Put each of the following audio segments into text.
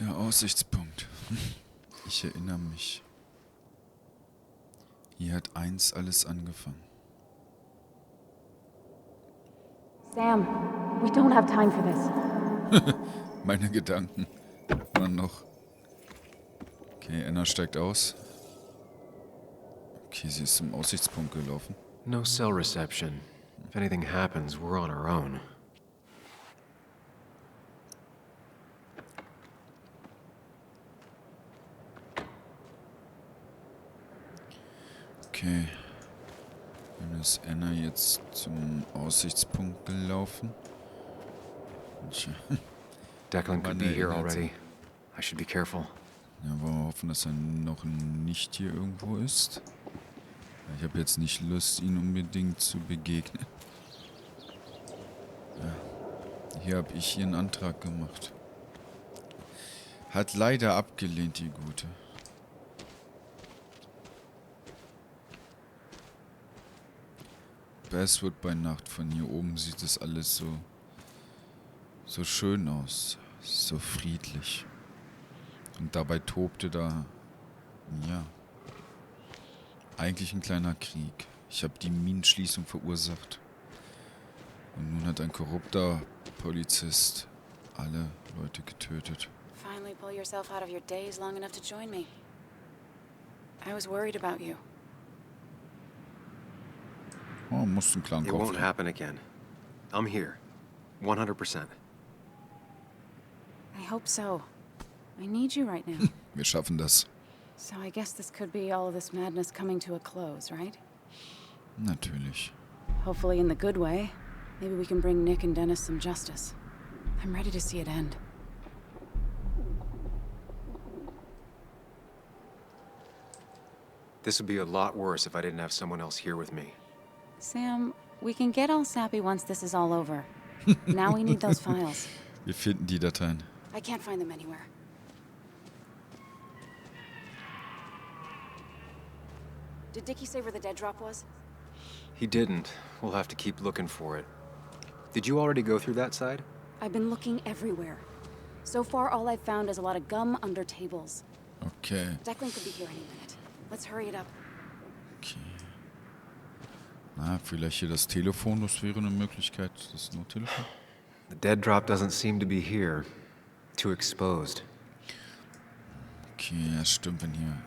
Der Aussichtspunkt. Ich erinnere mich. Hier hat eins alles angefangen. Sam, we don't have time for this. Meine Gedanken. Dann noch. Okay, Anna steigt aus. Okay, sie ist zum Aussichtspunkt gelaufen. No cell reception. If anything happens, we're on our own. Okay. Dann ist Anna jetzt zum Aussichtspunkt gelaufen. Tja. Declan could be here already. I should be careful. Ja, wollen wir hoffen, dass er noch nicht hier irgendwo ist. Ich habe jetzt nicht Lust, ihn unbedingt zu begegnen. Ja. Hier habe ich ihren Antrag gemacht. Hat leider abgelehnt, die Gute. Es wird bei Nacht. Von hier oben sieht es alles so schön aus. So friedlich. Und dabei tobte da, ja, eigentlich ein kleiner Krieg. Ich habe die Minenschließung verursacht. Und nun hat ein korrupter Polizist alle Leute getötet. Finally pull yourself out of your daze long enough to join me. I was worried about you. Oh, musst einen klaren It Kopf won't haben. happen again. I'm here. 100%. I hope so. I need you right now. Wir schaffen das. So I guess this could be all of this madness coming to a close, right? Natürlich. Hopefully in the good way. Maybe we can bring Nick and Dennis some justice. I'm ready to see it end. This would be a lot worse if I didn't have someone else here with me. Sam, we can get all sappy once this is all over. Now we need those files. Wir finden die Dateien. I can't find them anywhere. Did Dickie say where the dead drop was? He didn't. We'll have to keep looking for it. Did you already go through that side? I've been looking everywhere. So far, all I've found is a lot of gum under tables. Okay. Declan could be here any minute. Let's hurry it up. Okay. Na, vielleicht hier das Telefon, das wäre eine Möglichkeit. Das Nottelefon. The dead drop doesn't seem to be here. Too exposed. Okay, ja stimmt, wenn hier...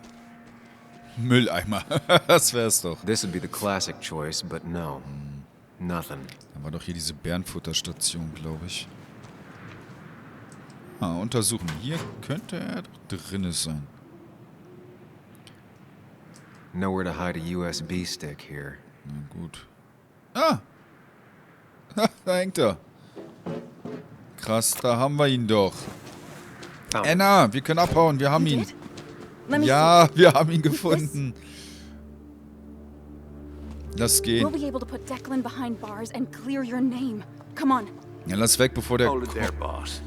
Mülleimer, das wär's doch. This would be the classic choice, but no. Nothing. Da war doch hier diese Bärenfutterstation, glaube ich. Ah, untersuchen. Hier könnte er doch drinne sein. Nowhere to hide a USB stick here. Na gut. Ah! Ha, da hängt er. Krass, da haben wir ihn doch. Found it. Anna, wir können abhauen, wir haben You ihn. did? Let me Ja, wir haben ihn gefunden. Lass see. We'll gehen. be able to put Declan behind bars and clear your name. Come on. Ja, lass weg, bevor der... Hold it there, boss.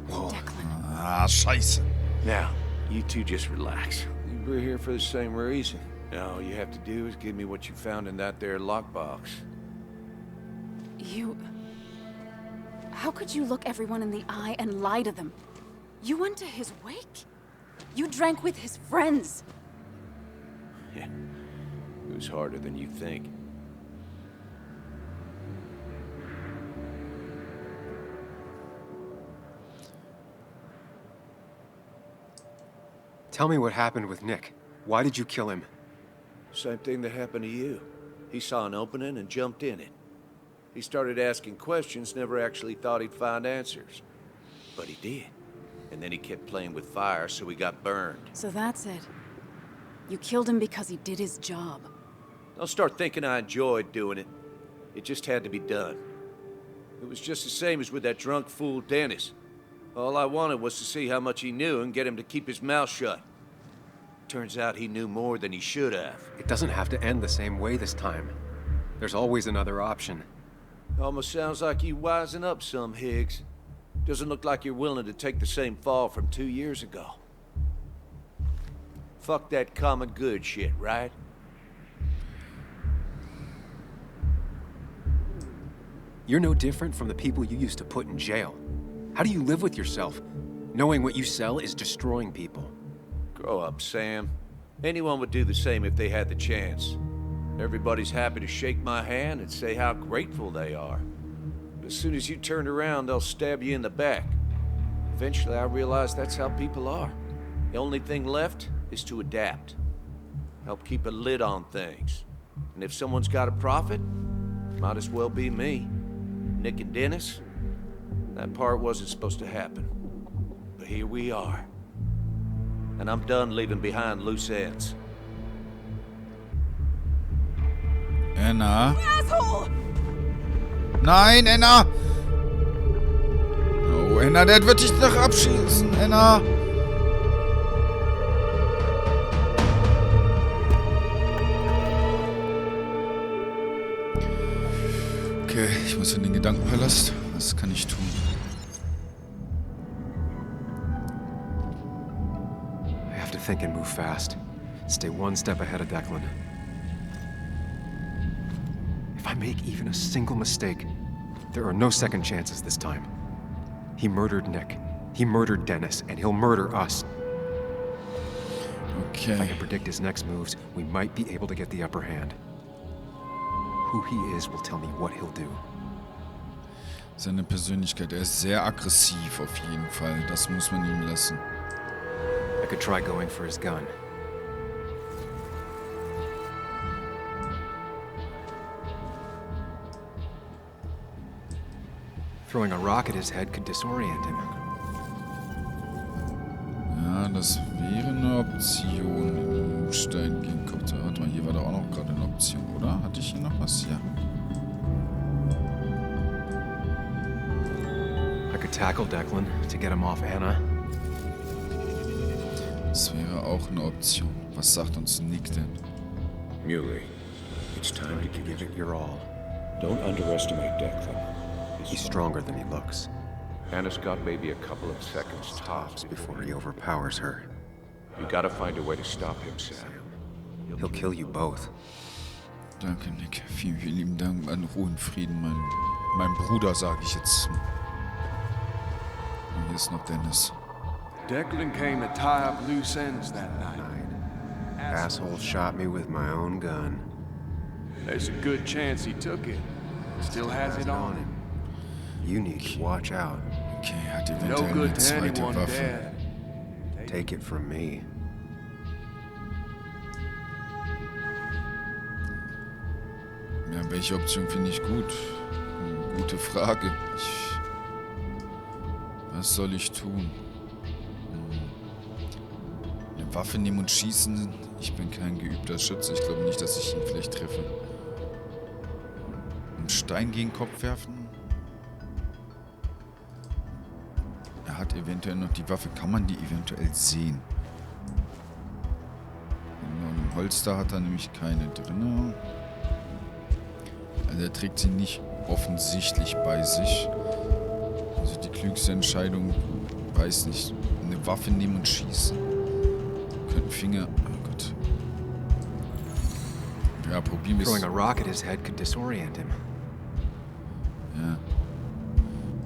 Declan. Ah, scheiße. Now, you two just relax. We're here for the same reason. All you have to do is give me what you found in that there lockbox. You... How could you look everyone in the eye and lie to them? You went to his wake? You drank with his friends. It was harder than you think. Tell me what happened with Nick. Why did you kill him? Same thing that happened to you. He saw an opening and jumped in it. He started asking questions, never actually thought he'd find answers. But he did. And then he kept playing with fire, so he got burned. So that's it. You killed him because he did his job. Don't start thinking I enjoyed doing it. It just had to be done. It was just the same as with that drunk fool Dennis. All I wanted was to see how much he knew and get him to keep his mouth shut. Turns out he knew more than he should have. It doesn't have to end the same way this time. There's always another option. Almost sounds like you wising up some, Higgs. Doesn't look like you're willing to take the same fall from 2 years ago. Fuck that common good shit, right? You're no different from the people you used to put in jail. How do you live with yourself? Knowing what you sell is destroying people. Grow up, Sam. Anyone would do the same if they had the chance. Everybody's happy to shake my hand and say how grateful they are. But as soon as you turn around, they'll stab you in the back. Eventually, I realized that's how people are. The only thing left is to adapt. Help keep a lid on things. And if someone's got a profit, might as well be me. Nick and Dennis, that part wasn't supposed to happen. But here we are. And I'm done leaving behind loose ends. Anna. Asshole! Nein, Anna! Oh, Anna, der wird dich noch abschießen, Anna! Okay, ich muss in den Gedankenpalast. Was kann ich tun? I have to think and move fast. Stay one step ahead of Declan. If I make even a single mistake, there are no second chances this time. He murdered Nick. He murdered Dennis, and he'll murder us. If I Okay. can predict his next moves, we might be able to get the upper hand. Who he is will tell me what he'll do. Seine Persönlichkeit, er ist sehr aggressiv auf jeden Fall. Das muss man ihm lassen. I could try going for his gun. Throwing a rock at his head could disorient him. Ja, das wäre eine Option im Stein gegen Kopf. Warte mal, hier war da auch noch gerade eine Option, oder? Hatte ich hier noch was? Ja. I could tackle Declan to get him off Anna. Das wäre auch eine Option. Was sagt uns Nick denn? Muley, it's time to Give it your all. Don't underestimate Declan. He's stronger than he looks. Anna's got maybe a couple of seconds tops Before he overpowers her, You gotta find a way to stop him, Sam. he'll kill you both. Danke, Nick. Vielen, vielen lieben Dank. An Ruhe und Frieden, mein Bruder, sage ich jetzt. Und hier ist noch Dennis. Declan came to tie up loose ends that night. Asshole shot me with my own gun. There's a good chance he took it. Still has it on him. You need to watch out. Okay, er hat No eventuell eine good to zweite anyone Waffe. dead. Take it from me. Ja, welche Option finde ich gut? Gute Frage. Was soll ich tun? Eine Waffe nehmen und schießen? Ich bin kein geübter Schütze. Ich glaube nicht, dass ich ihn vielleicht treffe. Einen Stein gegen den Kopf werfen? Er hat eventuell noch die Waffe. Kann man die eventuell sehen? Im Holster hat er nämlich keine drin. Also er trägt sie nicht offensichtlich bei sich. Also die klügste Entscheidung, weiß nicht, eine Waffe nehmen und schießen. Könnten Finger... Oh Gott. Ja, probieren wir Throwing a es. rock at his head could disorient him. Ja.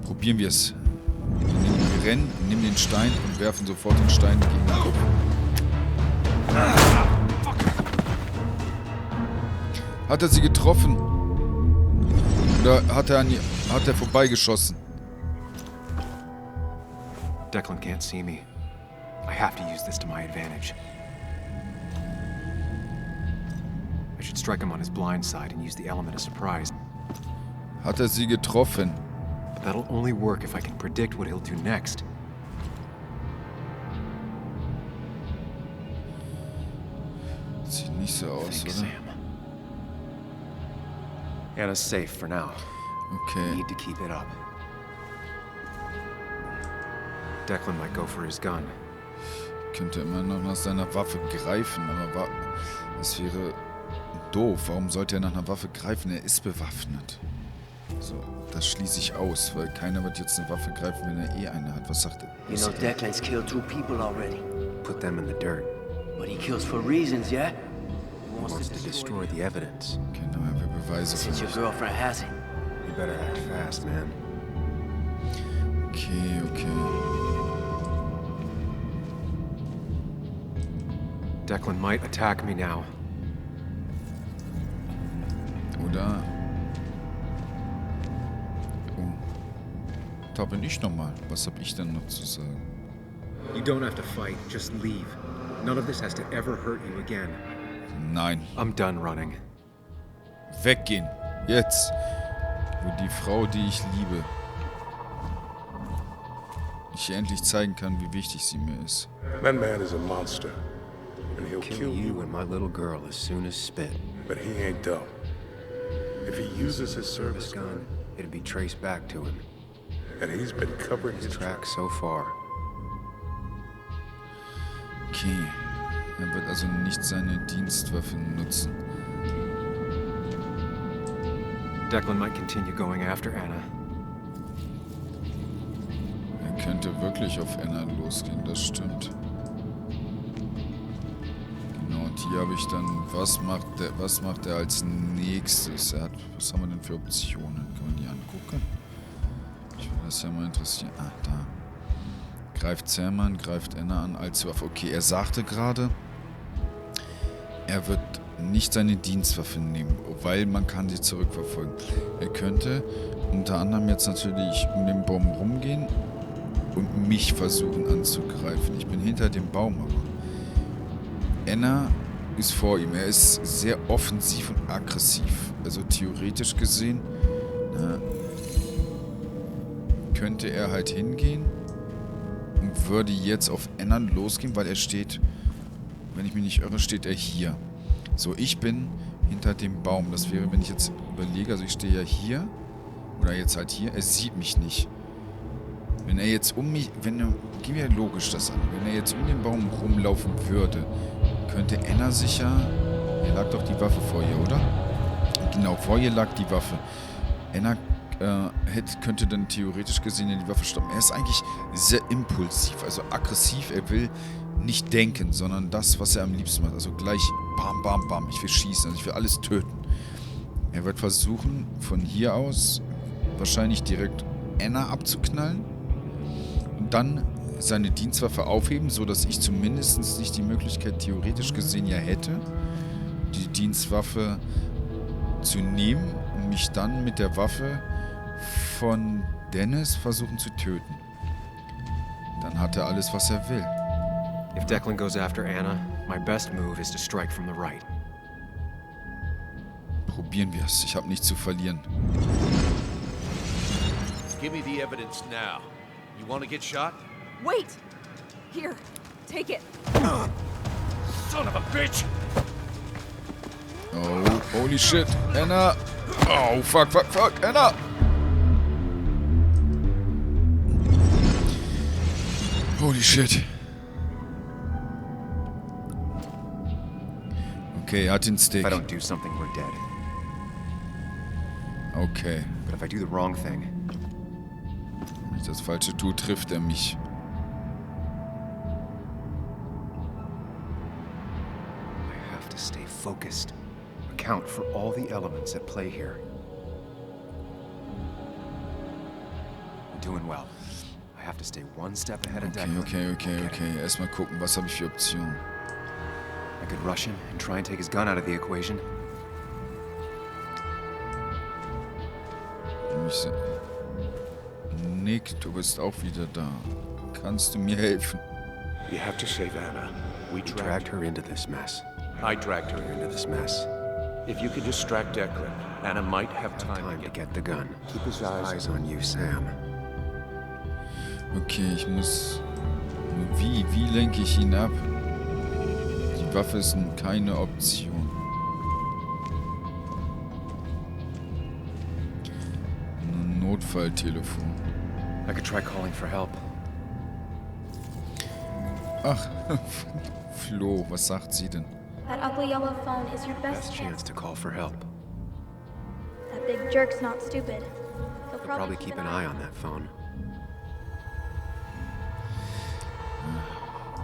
Probieren wir es. Wir rennen, nehmen den Stein und werfen sofort den Stein gegen den Kopf. Hat er sie getroffen? Oder hat er vorbeigeschossen? Declan can't see me. I have to use this to my advantage. I should strike him on his blind side and use the element of surprise. Hat er sie getroffen? But that'll only work if I can predict what he'll do next. Sieht nicht so aus, Think, oder? Sam. Anna's safe for now. Okay. Need to keep it up. Declan might go for his gun. Könnte immer noch nach seiner Waffe greifen, aber das wäre doof. Warum sollte er nach einer Waffe greifen? Er ist bewaffnet. So, das schließe ich aus, weil keiner wird jetzt eine Waffe greifen, wenn er eh eine hat. Was sagt er? You know Declan's killed 2 people already. Put them in the dirt. But he kills for reasons, yeah? He Wants to destroy the evidence. Genau, er will Beweise Since your finden. girlfriend has it. You better act fast, man. Okay. Declan might attack me now. Oder... Oh. Da bin ich nochmal. Was hab ich denn noch zu sagen? You don't have to fight, just leave. None of this has to ever hurt you again. Nein. I'm done running. Weggehen. Jetzt. Wo die Frau, die ich liebe, ich ihr endlich zeigen kann, wie wichtig sie mir ist. That man is a monster, and he'll Kill you and my little girl as soon as spit. But he ain't dumb. If he uses his service gun, Gun, it'd be traced back to him. and he's been covering his Tracks so far. Okay. Er wird also nicht seine Dienstwaffe nutzen. Declan might continue going after Anna. Er könnte wirklich auf Anna losgehen, das stimmt. Genau, und hier habe ich dann, was macht er als nächstes? Was haben wir denn für Optionen? Kann man die angucken? Ich würde das ja mal interessieren. Ah, da. Greift Sam an, greift Anna an als Waffe. Okay, er sagte gerade, er wird nicht seine Dienstwaffe nehmen, weil man kann sie zurückverfolgen. Er könnte unter anderem jetzt natürlich um den Baum rumgehen und mich versuchen anzugreifen. Ich bin hinter dem Baum, aber Anna ist vor ihm. Er ist sehr offensiv und aggressiv. Also theoretisch gesehen könnte er halt hingehen und würde jetzt auf Anna losgehen, weil er steht, wenn ich mich nicht irre, steht er hier. So, ich bin hinter dem Baum. Das wäre, wenn ich jetzt überlege, also ich stehe ja hier oder jetzt halt hier, er sieht mich nicht. Wenn er jetzt um mich, gehen wir logisch das an, wenn er jetzt um den Baum rumlaufen würde, könnte Anna sicher, hier lag doch die Waffe vor ihr, oder? Genau, vor ihr lag die Waffe. Anna könnte dann theoretisch gesehen die Waffe stoppen. Er ist eigentlich sehr impulsiv, also aggressiv. Er will nicht denken, sondern das, was er am liebsten macht. Also gleich bam, bam, bam. Ich will schießen, also ich will alles töten. Er wird versuchen, von hier aus wahrscheinlich direkt Anna abzuknallen und dann seine Dienstwaffe aufheben, sodass ich zumindest nicht die Möglichkeit theoretisch gesehen ja hätte, die Dienstwaffe zu nehmen und mich dann mit der Waffe von Dennis versuchen zu töten. Dann hat er alles, was er will. If Declan goes after Anna, my best move is to strike from the right. Probieren wir es. Ich habe nichts zu verlieren. Give me the evidence now. You want to get shot? Wait! Here, take it. Son of a bitch! Oh, holy shit. Anna! Oh, fuck, fuck, fuck. Anna! Holy shit. Okay, er hat den Stick. If I don't do something, we're dead. Okay. But if I do the wrong thing, Wenn ich das Falsche tue, trifft er mich. I have to stay focused. Account for all the elements at play here. I'm doing well. I have to stay one step ahead of Declan. Okay. Erstmal gucken, was habe ich für Optionen. I could rush him and try and take his gun out of the equation. Nick, du bist auch wieder da. Kannst du mir helfen? You have to save Anna. We dragged her into this mess. I dragged her. Into this mess. If you could distract Declan, Anna might have time Time to to get... get the gun. Keep his eyes on you, Sam. Okay, ich muss... Wie lenke ich ihn ab? Die Waffe ist keine Option. Ein Notfalltelefon. I could try calling for help. Ach, Flo, was sagt sie denn? That ugly yellow phone is your best Best chance to call for help. That big jerk's not stupid. He'll We'll probably keep an eye on that phone.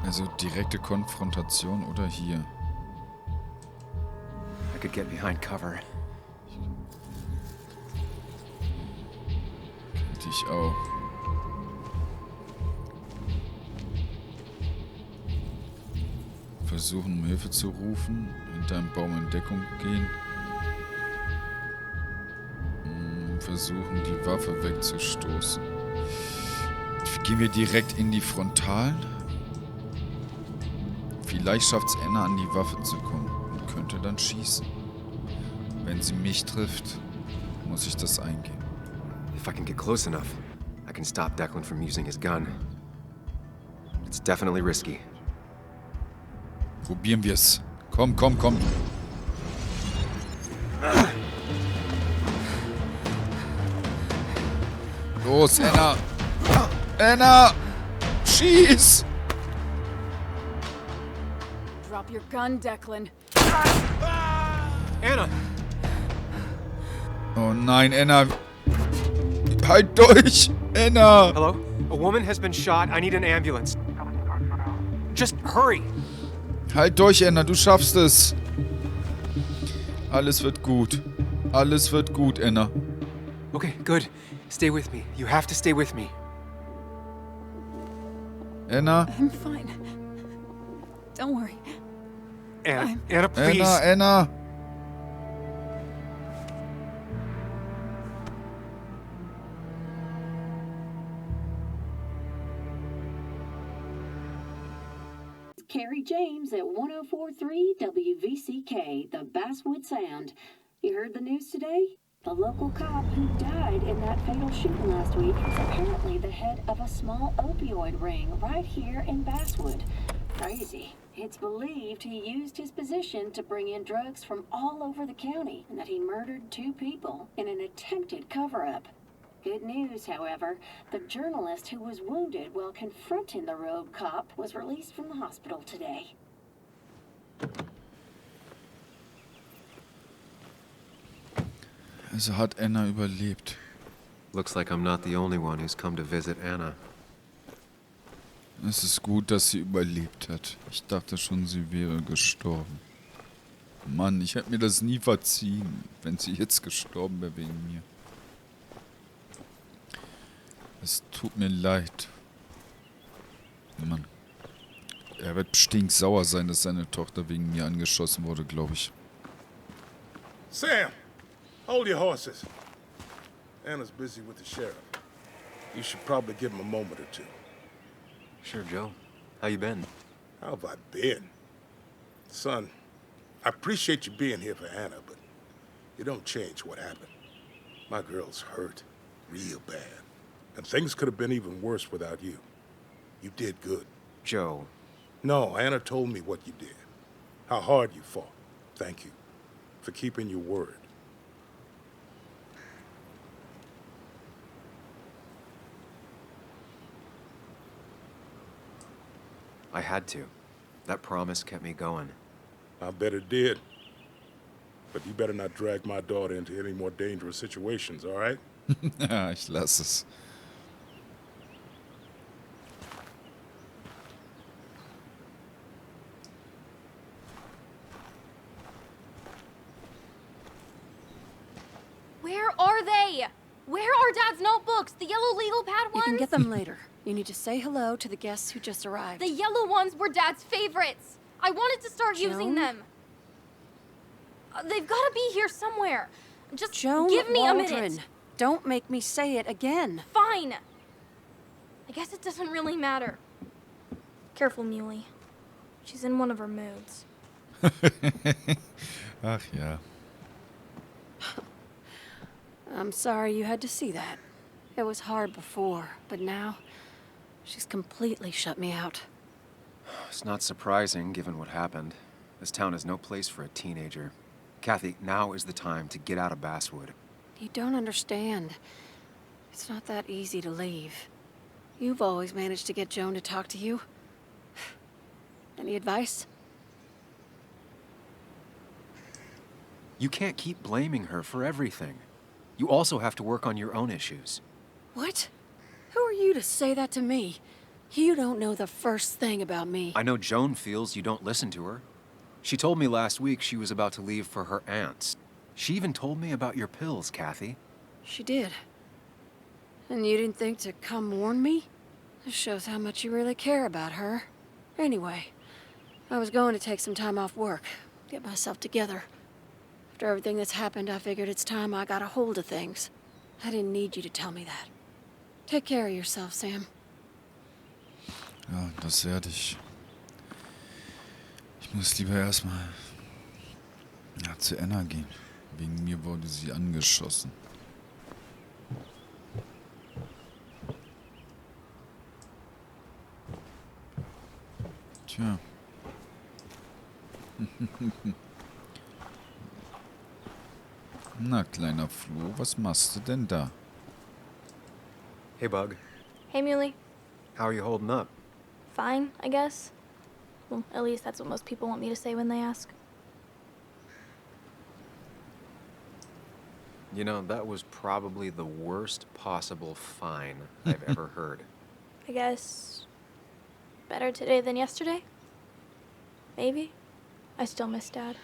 Also direkte Konfrontation oder hier? I could get behind cover. Könnte ich auch. Versuchen, um Hilfe zu rufen. Hinter einem Baum in Deckung gehen. Versuchen, die Waffe wegzustoßen. Gehen wir direkt in die Frontalen? Vielleicht schafft es Anna, an die Waffe zu kommen und könnte dann schießen. Wenn sie mich trifft, muss ich das eingehen. If I can get close enough, I can stop Declan from using his gun. It's definitely risky. Probieren wir es. Komm, komm, komm. Los, Anna! Anna! Schieß! Drop your gun, Declan. Anna! Oh nein, Anna! Halt durch! Anna! Hello? A woman has been shot. I need an ambulance. Just hurry! Halt durch, Anna, du schaffst es! Alles wird gut. Alles wird gut, Anna. Okay, good. Stay with me. You have to stay with me. Anna? I'm fine. Don't worry. Anna, Anna, please. Anna! Carrie James at 104.3 WVCK, the Basswood Sound. You heard the news today? The local cop who died in that fatal shooting last week is apparently the head of a small opioid ring right here in Basswood. Crazy. It's believed he used his position to bring in drugs from all over the county and that he murdered 2 people in an attempted cover-up. Good news, however, the journalist who was wounded while confronting the rogue cop was released from the hospital today. Also hat Anna überlebt. Looks like I'm not the only one who's come to visit Anna. Es ist gut, dass sie überlebt hat. Ich dachte schon, sie wäre gestorben. Mann, ich hätte mir das nie verziehen, wenn sie jetzt gestorben wäre wegen mir. Es tut mir leid. Mann. Er wird stinksauer sein, dass seine Tochter wegen mir angeschossen wurde, glaube ich. Sam, hold your horses. Anna's busy with the sheriff. You should probably give him a moment or two. Sure, Joe. How you been? How have I been? Son, I appreciate you being here for Anna, but you don't change what happened. My girl's hurt, real bad. And things could have been even worse without you. You did good. Joe. No, Anna told me what you did. How hard you fought. Thank you for keeping your word. I had to. That promise kept me going. I bet it did. But you better not drag my daughter into any more dangerous situations, all right? Ja, ich lasse es. Where are they? Where are Dad's notebooks? The yellow legal pad ones? You can get them later. You need to say hello to the guests who just arrived. The yellow ones were Dad's favorites. I wanted to start using them. They've got to be here somewhere. Just Joan give me Waldron. a minute. Don't make me say it again. Fine. I guess it doesn't really matter. Careful, Muley. She's in one of her moods. Ach ja. I'm sorry you had to see that. It was hard before, but now she's completely shut me out. It's not surprising, given what happened. This town is no place for a teenager. Kathy, now is the time to get out of Basswood. You don't understand. It's not that easy to leave. You've always managed to get Joan to talk to you. Any advice? You can't keep blaming her for everything. You also have to work on your own issues. What? Who are you to say that to me? You don't know the first thing about me. I know Joan feels you don't listen to her. She told me last week she was about to leave for her aunt's. She even told me about your pills, Kathy. She did. And you didn't think to come warn me? This shows how much you really care about her. Anyway, I was going to take some time off work, get myself together. After everything that's happened, I figured it's time I got a hold of things. I didn't need you to tell me that. Take care of yourself, Sam. Ja, das werde ich. Ich muss lieber erstmal zu Anna gehen. Wegen mir wurde sie angeschossen. Tja. Na, kleiner Flo, was machst du denn da? Hey, Bug. Hey, Muley. How are you holding up? Fine, I guess. Well, at least that's what most people want me to say when they ask. You know, that was probably the worst possible fine I've ever heard. I guess better today than yesterday? Maybe. I still miss Dad.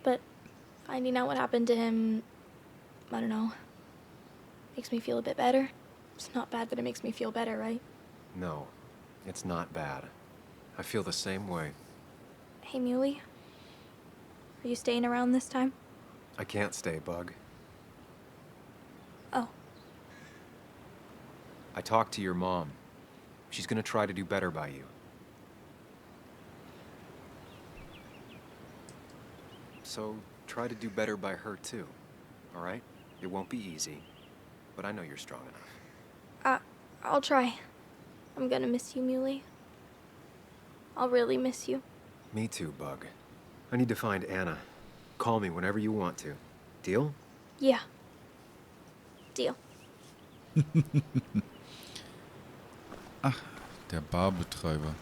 But finding out what happened to him, I don't know, makes me feel a bit better. It's not bad that it makes me feel better, right? No, it's not bad. I feel the same way. Hey, Muley. Are you staying around this time? I can't stay, Bug. Oh. I talked to your mom. She's gonna try to do better by you. So try to do better by her too, all right? It won't be easy, but I know you're strong enough. I'll try. I'm gonna miss you, Muley. I'll really miss you. Me too, Bug. I need to find Anna. Call me whenever you want to. Deal? Yeah. Deal. Ach, der Barbetreiber.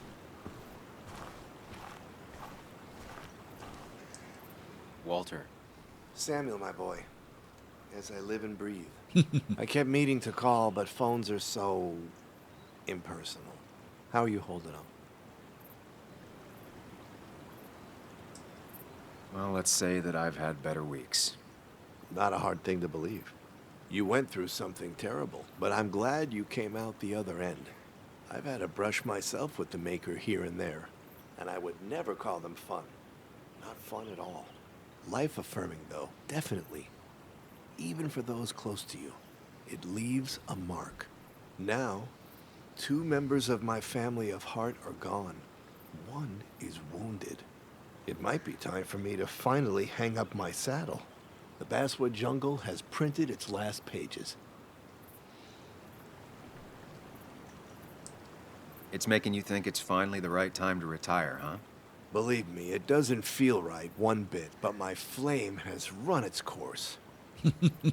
Walter. Samuel, my boy. As I live and breathe. I kept meaning to call, but phones are so impersonal. How are you holding up? Well, let's say that I've had better weeks. Not a hard thing to believe. You went through something terrible, but I'm glad you came out the other end. I've had a brush myself with the maker here and there, and I would never call them fun. Not fun at all. Life-affirming, though, definitely. Even for those close to you. It leaves a mark. Now, 2 members of my family of heart are gone. 1 is wounded. It might be time for me to finally hang up my saddle. The Basswood Jungle has printed its last pages. It's making you think it's finally the right time to retire, huh? Believe me, it doesn't feel right one bit, but my flame has run its course.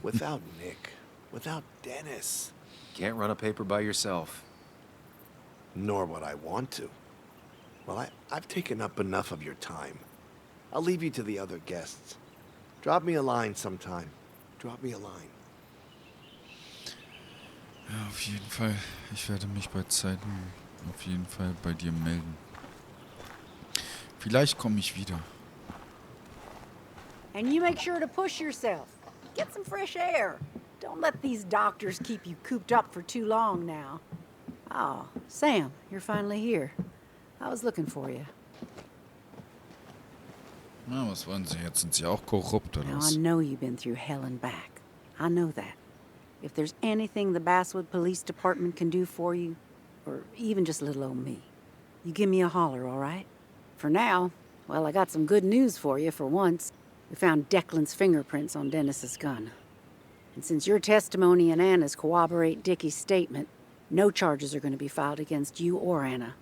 Without Nick, without Dennis. Can't run a paper by yourself. Nor would I want to. Well, I've taken up enough of your time. I'll leave you to the other guests. Drop me a line sometime. Drop me a line. Ja, auf jeden Fall. Ich werde mich bei Zeiten auf jeden Fall bei dir melden. Vielleicht komme ich wieder. And you make sure to push yourself. Get some fresh air. Don't let these doctors keep you cooped up for too long now. Oh, Sam, you're finally here. I was looking for you. Na, was wollen Sie jetzt? Sind Sie auch korrupt oder Now, was? I know you've been through hell and back. I know that. If there's anything the Basswood Police Department can do for you, or even just little old me, you give me a holler, all right? For now, well, I got some good news for you for once. We found Declan's fingerprints on Dennis's gun. And since your testimony and Anna's corroborate Dickie's statement, no charges are going to be filed against you or Anna.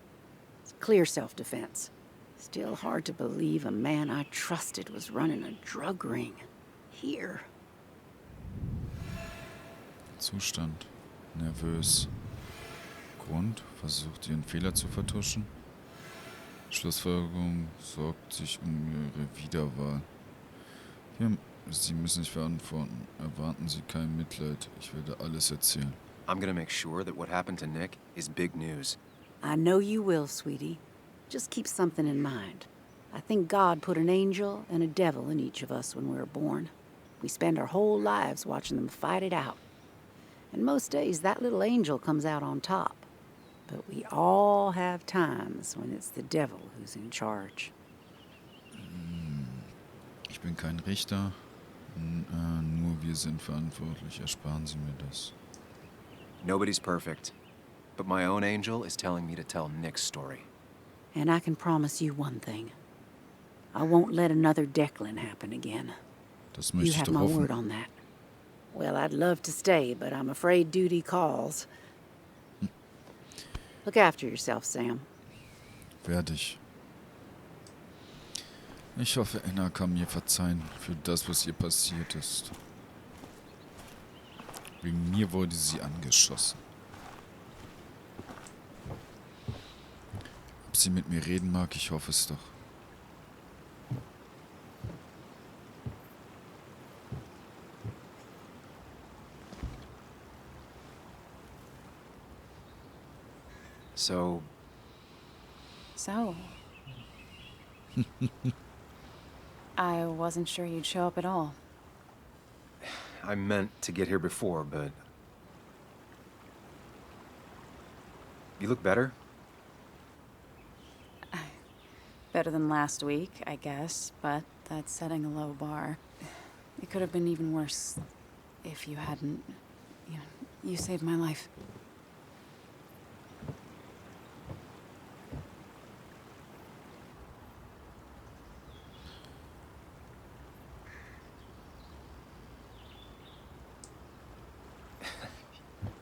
It's clear self-defense. Still hard to believe a man I trusted was running a drug ring. Here. Zustand. Nervös. Grund? Versucht ihren Fehler zu vertuschen. Schlussfolgerung: sorgt sich um ihre Wiederwahl. Sie müssen sich verantworten. Erwarten Sie kein Mitleid. Ich werde alles erzählen. I'm gonna make sure that what happened to Nick is big news. I know you will, sweetie. Just keep something in mind. I think God put an angel and a devil in each of us when we were born. We spend our whole lives watching them fight it out. And most days, that little angel comes out on top. But we all have times when it's the devil who's in charge. Ich bin kein Richter. Nur wir sind verantwortlich. Ersparen Sie mir das. Nobody's perfect. But my own angel is telling me to tell Nick's story. And I can promise you one thing. I won't let another Declan happen again. Das You möchte ich have doch my hoffen. word on that. Well, I'd love to stay, but I'm afraid duty calls. Look after yourself, Sam. Werde ich. Ich hoffe, Anna kann mir verzeihen für das, was ihr passiert ist. Wegen mir wurde sie angeschossen. Ob sie mit mir reden mag, ich hoffe es doch. So, I wasn't sure you'd show up at all. I meant to get here before, but... You look better? Better than last week, I guess, but that's setting a low bar. It could have been even worse if you hadn't... You saved my life.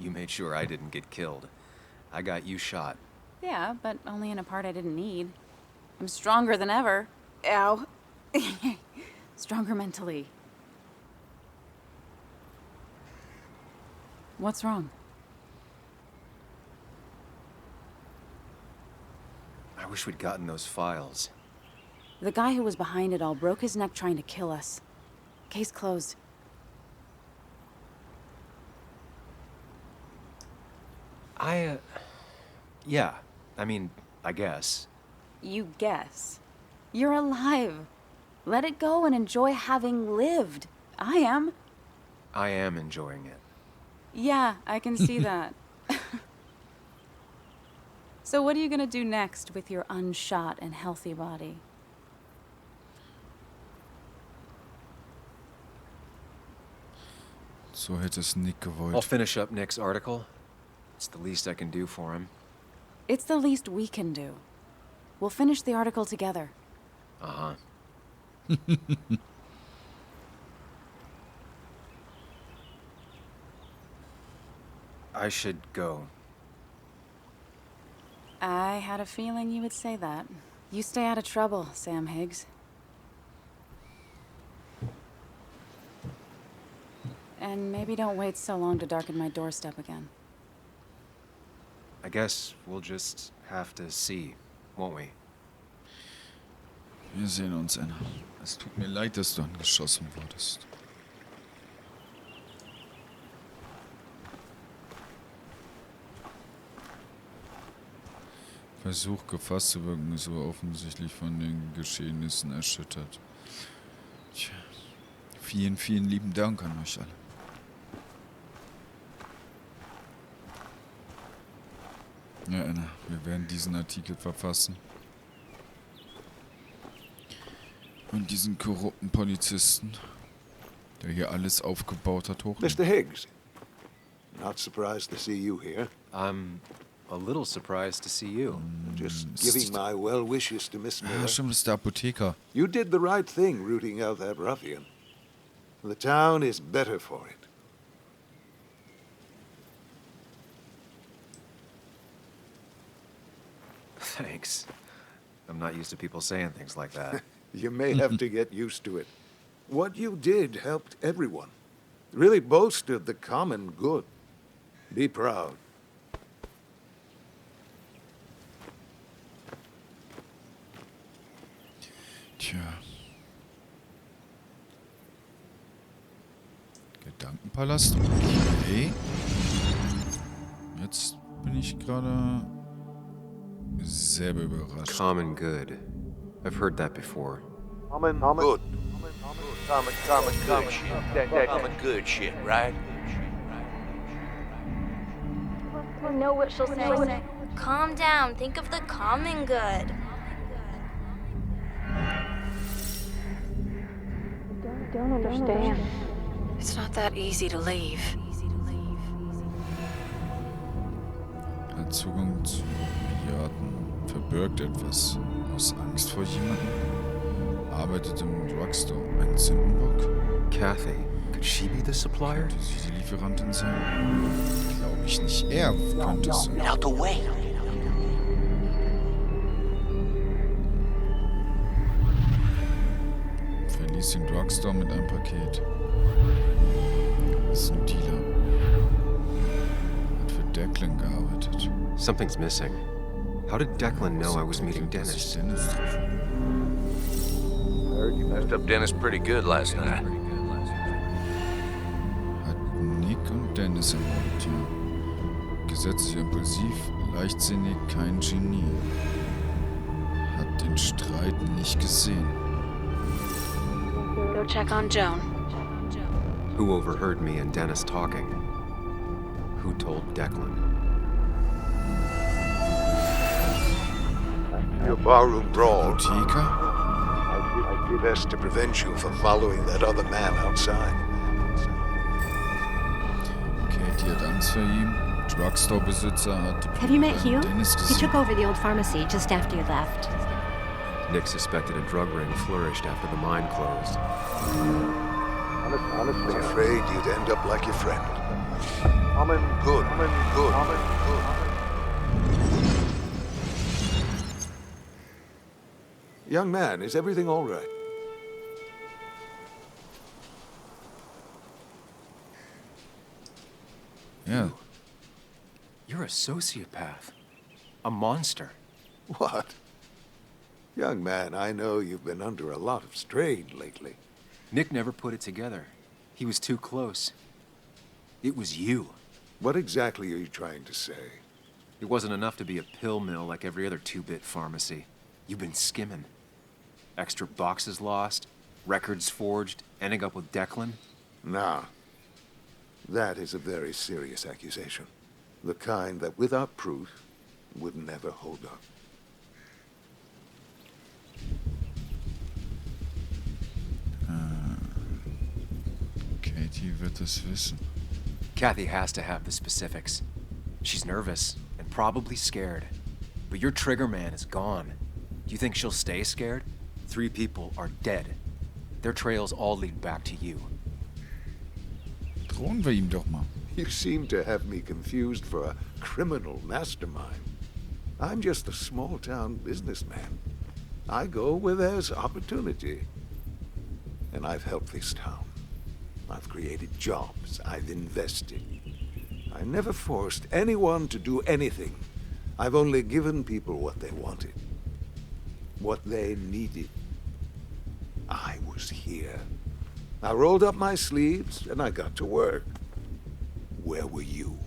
You made sure I didn't get killed. I got you shot. Yeah, but only in a part I didn't need. I'm stronger than ever. Ow. Stronger mentally. What's wrong? I wish we'd gotten those files. The guy who was behind it all broke his neck trying to kill us. Case closed. Yeah, I mean, I guess. You guess. You're alive. Let it go and enjoy having lived. I am. I am enjoying it. Yeah, I can see that. So what are you gonna do next with your unshot and healthy body? So hätte es Nick gewollt. I'll finish up Nick's article. It's the least I can do for him. It's the least we can do. We'll finish the article together. Uh-huh. I should go. I had a feeling you would say that. You stay out of trouble, Sam Higgs. And maybe don't wait so long to darken my doorstep again. I guess we'll just have to see, won't we? Wir sehen uns, Anna. Es tut mir leid, dass du angeschossen wurdest. Versuch, gefasst zu wirken, ist aber offensichtlich von den Geschehnissen erschüttert. Tja, vielen, vielen lieben Dank an euch alle. Ja, Anna, wir werden diesen Artikel verfassen. Und diesen korrupten Polizisten, der hier alles aufgebaut hat, hochnehmen. Mr. Higgs, not surprised to see you here. I'm a little surprised to see you. Just giving my well wishes to Miss Miller. Ja, stimmt, das ist der Apotheker. You did the right thing rooting out that ruffian. The town is better for it. Thanks. I'm not used to people saying things like that. You may have to get used to it. What you did helped everyone. Really bolstered the common good. Be proud. Tja. Gedankenpalast? Okay. Jetzt bin ich gerade sehr überrascht. Common good. I've heard that before. Common good. Common good shit. Common good shit, right? I know what she'll say. Calm down. Think of the common good. I don't understand. It's not that easy to leave. Hat Zugang zu Milliarden, verbirgt etwas aus Angst vor jemandem, arbeitet im Drugstore, ein Sündenbock. Kathy, could she be the supplier? Könnte sie die Lieferantin sein? Glaube ich nicht. Er könnte es sein. Get out the way. Verließ den Drugstore mit einem Paket. Das ist ein Dealer. Hat für Declan gearbeitet. Something's missing. How did Declan know I was meeting Dennis? Heard you messed up Dennis pretty good last night. Hat Nick und Dennis ermordet, ja. Gesetzlich impulsiv, leichtsinnig, kein Genie. Hat den Streit nicht gesehen. Go check on Joan. Who overheard me and Dennis talking? Who told Declan? Your barroom brawl. Apotheker? I'd be best to prevent you from following that other man outside. Katie hat Angst vor ihm. Drugstore-Besitzer hat Have you met Hugh? Dennis He gesehen. took over the old pharmacy just after you left. Nick suspected a drug ring flourished after the mine closed. Honestly, afraid you'd end up like your friend. Good. Young man, is everything all right? Ja. You're a sociopath. A monster. What? Young man, I know you've been under a lot of strain lately. Nick never put it together. He was too close. It was you. What exactly are you trying to say? It wasn't enough to be a pill mill like every other two-bit pharmacy. You've been skimming. Extra boxes lost, records forged, ending up with Declan. Nah. That is a very serious accusation. The kind that, without proof, would never hold up. Katie wird es wissen. Kathy has to have the specifics. She's nervous and probably scared. But your trigger man is gone. Do you think she'll stay scared? 3 people are dead. Their trails all lead back to you. Drohen wir ihm doch mal. You seem to have me confused for a criminal mastermind. I'm just a small-town businessman. I go where there's opportunity. And I've helped this town. I've created jobs. I've invested. I never forced anyone to do anything. I've only given people what they wanted. What they needed. I was here. I rolled up my sleeves and I got to work. Where were you?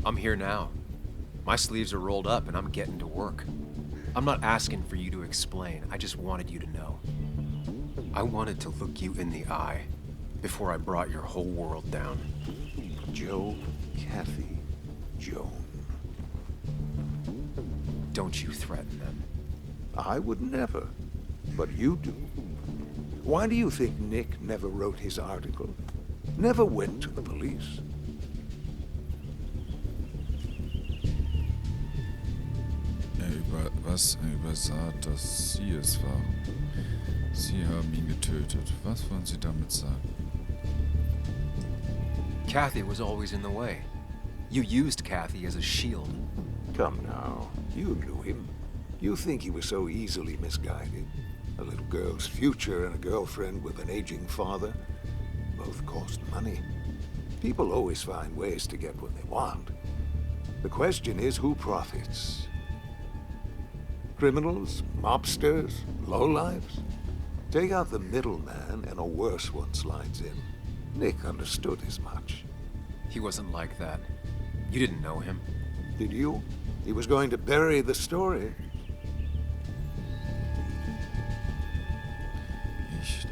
I'm here now. My sleeves are rolled up and I'm getting to work. I'm not asking for you to explain. I just wanted you to know. I wanted to look you in the eye before I brought your whole world down. Joe, Kathy, Joan. Don't you threaten them. I would never, but you do. Why do you think Nick never wrote his article? Never went to the police? Übersah, dass Sie es waren. Sie haben ihn getötet. Was wollen Sie damit sagen? Kathy was always in the way. You used Kathy as a shield. Come now, you knew him. You think he was so easily misguided? A little girl's future and a girlfriend with an aging father. Both cost money. People always find ways to get what they want. The question is, who profits? Criminals? Mobsters? Lowlifes? Take out the middleman and a worse one slides in. Nick understood as much. He wasn't like that. You didn't know him. Did you? He was going to bury the story.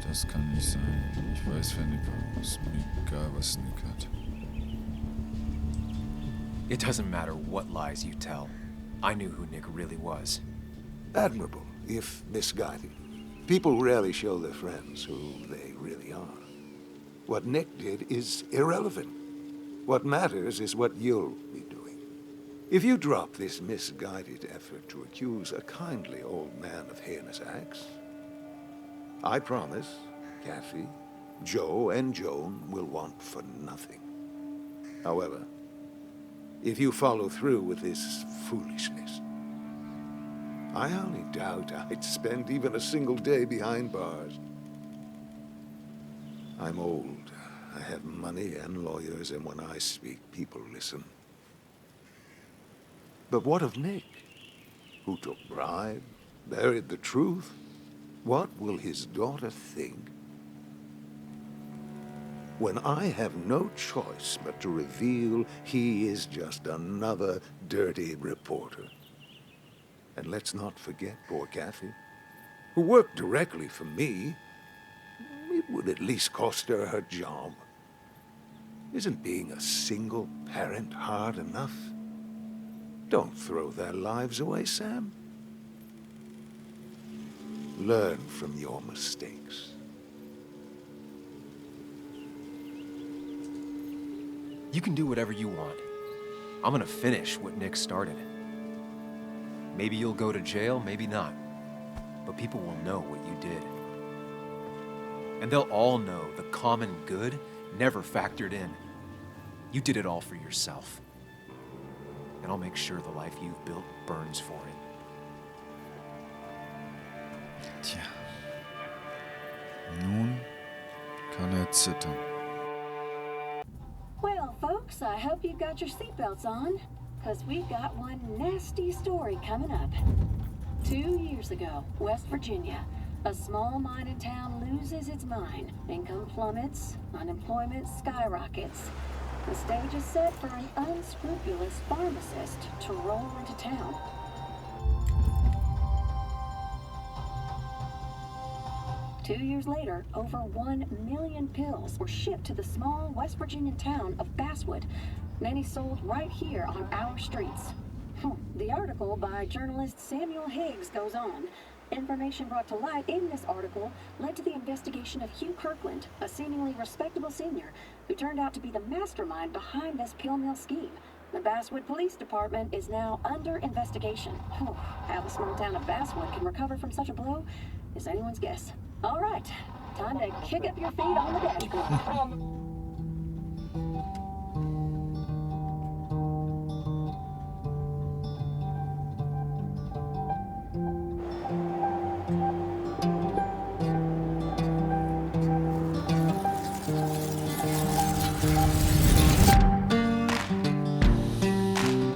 Das kann nicht sein. Ich weiß, wer Nick war. Ist mir egal, was Nick hat. It doesn't matter what lies you tell. I knew who Nick really was. Admirable, if misguided. People rarely show their friends who they really are. What Nick did is irrelevant. What matters is what you'll be doing. If you drop this misguided effort to accuse a kindly old man of heinous acts, I promise Kathy, Joe, and Joan will want for nothing. However, if you follow through with this foolishness, I only doubt I'd spend even a single day behind bars. I'm old. I have money and lawyers, and when I speak, people listen. But what of Nick? Who took bribe, buried the truth? What will his daughter think when I have no choice but to reveal he is just another dirty reporter? And let's not forget poor Kathy, who worked directly for me. It would at least cost her her job. Isn't being a single parent hard enough? Don't throw their lives away, Sam. Learn from your mistakes. You can do whatever you want. I'm gonna finish what Nick started. Maybe you'll go to jail, maybe not. But people will know what you did. And they'll all know the common good never factored in. You did it all for yourself. And I'll make sure the life you've built burns for it. Tja. Nun kann zittern. Well, folks, I hope you've got your seatbelts on, because we've got one nasty story coming up. 2 years ago, West Virginia, a small mining town loses its mind. Income plummets, unemployment skyrockets. The stage is set for an unscrupulous pharmacist to roll into town. Two years later, over 1 million pills were shipped to the small West Virginian town of Basswood, many sold right here on our streets. The article by journalist Samuel Higgs goes on. Information brought to light in this article led to the investigation of Hugh Kirkland, a seemingly respectable senior who turned out to be the mastermind behind this pill mill scheme. The Basswood Police Department is now under investigation. How the small town of Basswood can recover from such a blow is anyone's guess. All right, time to kick up your feet on the dashboard.